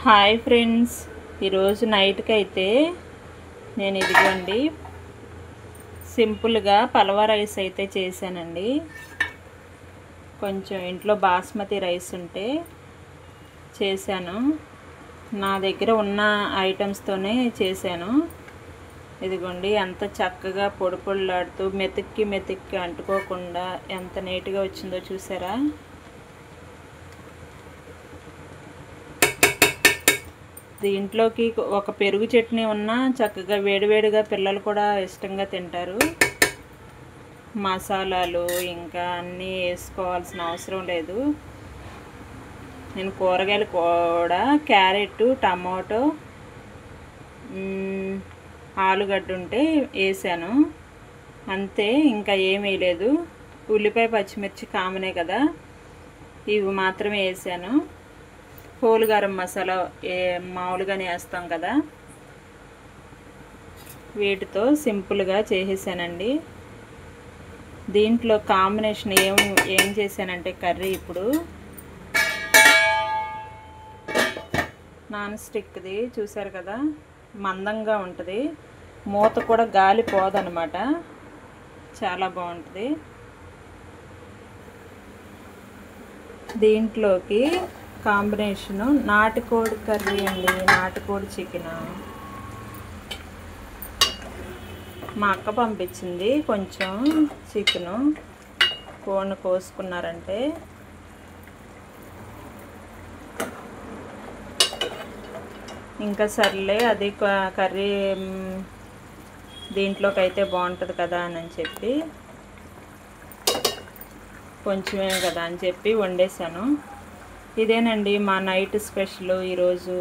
Hi friends, ఈరోజు నైట్కి అయితే నేను ఇదిగోండి సింపుల్గా పలవ రైస్ అయితే చేశానండి. కొంచెం ఇంట్లో బాస్మతి రైస్ ఉంటే చేశాను. నా దగ్గర ఉన్న ఐటమ్స్తోనే చేశాను. ఇదిగోండి ఎంత చక్కగా పొడి పొడిలాడుతూ మెతిక్కి అంటుకోకుండా ఎంత నీట్గా వచ్చిందో చూసారా. దీంట్లోకి ఒక పెరుగు చట్నీ ఉన్నా చక్కగా వేడివేడిగా పిల్లలు కూడా ఇష్టంగా తింటారు. మసాలాలు ఇంకా అన్నీ వేసుకోవాల్సిన అవసరం లేదు. నేను కూరగాయలు కూడా క్యారెట్, టమాటో, ఆలుగడ్డ ఉంటే వేసాను అంతే, ఇంకా ఏమీ వేయలేదు. ఉల్లిపాయ పచ్చిమిర్చి కామనే కదా, ఇవి మాత్రమే వేసాను. హోల్ గరం మసాలా మామూలుగానే వేస్తాం కదా, వీటితో సింపుల్గా చేసేసానండి. దీంట్లో కాంబినేషన్ ఏం చేశానంటే కర్రీ ఇప్పుడు నాన్ స్టిక్ది చూసారు కదా, మందంగా ఉంటుంది, మూత కూడా గాలి పోదనమాట, చాలా బాగుంటుంది. దీంట్లోకి కాంబినేషను నాటుకోడి కర్రీ అండి, నాటుకోడి చికెన్. మా అక్క పంపించింది కొంచెం చికెను, కోడిని కోసుకున్నారంటే. ఇంకా సర్లే అది కర్రీ దీంట్లోకి అయితే బాగుంటుంది కదా అని చెప్పి, కొంచెమే కదా అని చెప్పి వండేసాను. ఇదేనండి మా నైట్ స్పెషల్ ఈరోజు.